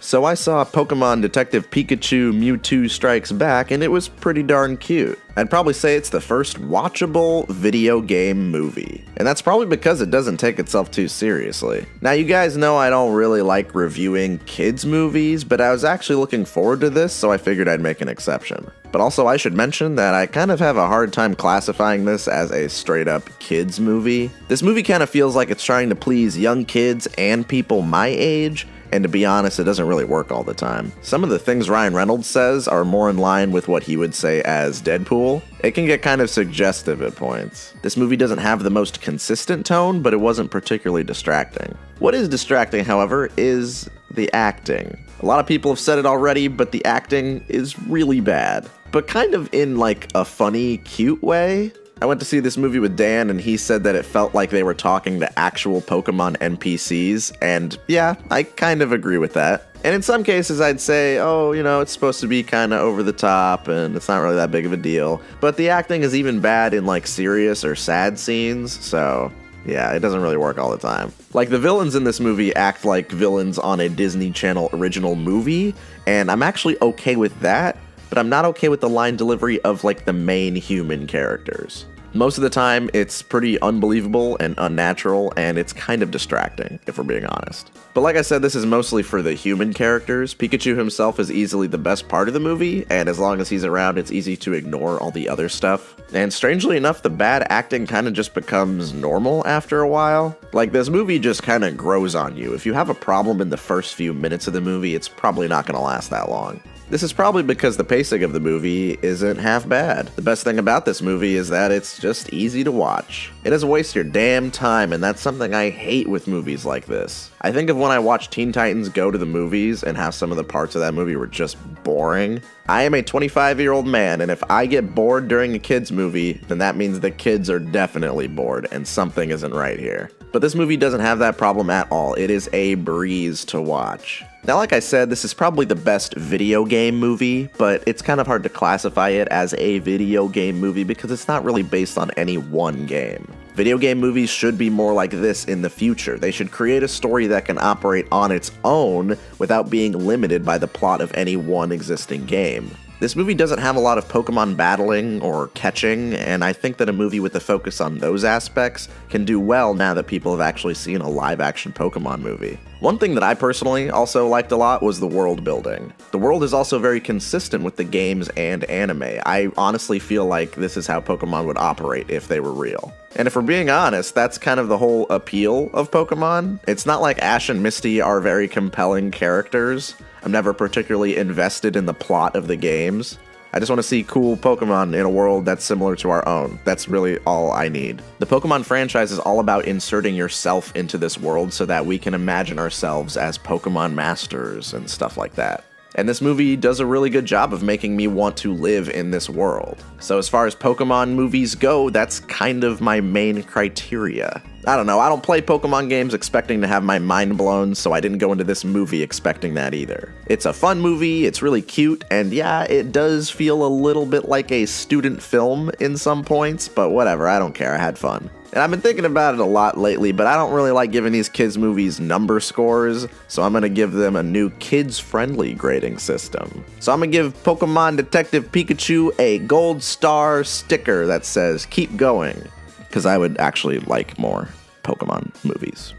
So I saw Pokemon Detective Pikachu Mewtwo Strikes Back, and it was pretty darn cute. I'd probably say it's the first watchable video game movie. And that's probably because it doesn't take itself too seriously. Now you guys know I don't really like reviewing kids movies, but I was actually looking forward to this, so I figured I'd make an exception. But also I should mention that I kind of have a hard time classifying this as a straight up kids movie. This movie kind of feels like it's trying to please young kids and people my age, and to be honest, it doesn't really work all the time. Some of the things Ryan Reynolds says are more in line with what he would say as Deadpool. It can get kind of suggestive at points. This movie doesn't have the most consistent tone, but it wasn't particularly distracting. What is distracting, however, is the acting. A lot of people have said it already, but the acting is really bad. But kind of in like a funny, cute way. I went to see this movie with Dan, and he said that it felt like they were talking to actual Pokemon NPCs, and yeah, I kind of agree with that. And in some cases I'd say, oh, you know, it's supposed to be kind of over the top, and it's not really that big of a deal. But the acting is even bad in like serious or sad scenes, so yeah, it doesn't really work all the time. Like, the villains in this movie act like villains on a Disney Channel original movie, and I'm actually okay with that, but I'm not okay with the line delivery of like the main human characters. Most of the time, it's pretty unbelievable and unnatural, and it's kind of distracting, if we're being honest. But like I said, this is mostly for the human characters. Pikachu himself is easily the best part of the movie, and as long as he's around, it's easy to ignore all the other stuff. And strangely enough, the bad acting kind of just becomes normal after a while. Like, this movie just kind of grows on you. If you have a problem in the first few minutes of the movie, it's probably not going to last that long. This is probably because the pacing of the movie isn't half bad. The best thing about this movie is that it's just easy to watch. It doesn't waste your damn time, and that's something I hate with movies like this. I think of when I watched Teen Titans Go to the movies and how some of the parts of that movie were just boring. I am a 25-year-old man, and if I get bored during a kids movie, then that means the kids are definitely bored, and something isn't right here. But this movie doesn't have that problem at all. It is a breeze to watch. Now, like I said, this is probably the best video game movie, but it's kind of hard to classify it as a video game movie because it's not really based on any one game. Video game movies should be more like this in the future. They should create a story that can operate on its own without being limited by the plot of any one existing game. This movie doesn't have a lot of Pokemon battling or catching, and I think that a movie with a focus on those aspects can do well now that people have actually seen a live-action Pokemon movie. One thing that I personally also liked a lot was the world building. The world is also very consistent with the games and anime. I honestly feel like this is how Pokemon would operate if they were real. And if we're being honest, that's kind of the whole appeal of Pokemon. It's not like Ash and Misty are very compelling characters. I'm never particularly invested in the plot of the games. I just want to see cool Pokemon in a world that's similar to our own. That's really all I need. The Pokemon franchise is all about inserting yourself into this world so that we can imagine ourselves as Pokemon masters and stuff like that. And this movie does a really good job of making me want to live in this world. So as far as Pokemon movies go, that's kind of my main criteria. I don't know, I don't play Pokemon games expecting to have my mind blown, so I didn't go into this movie expecting that either. It's a fun movie, it's really cute, and yeah, it does feel a little bit like a student film in some points, but whatever, I don't care, I had fun. And I've been thinking about it a lot lately, but I don't really like giving these kids movies number scores, so I'm gonna give them a new kids-friendly grading system. So I'm gonna give Pokemon Detective Pikachu a gold star sticker that says, keep going, because I would actually like more Pokemon movies.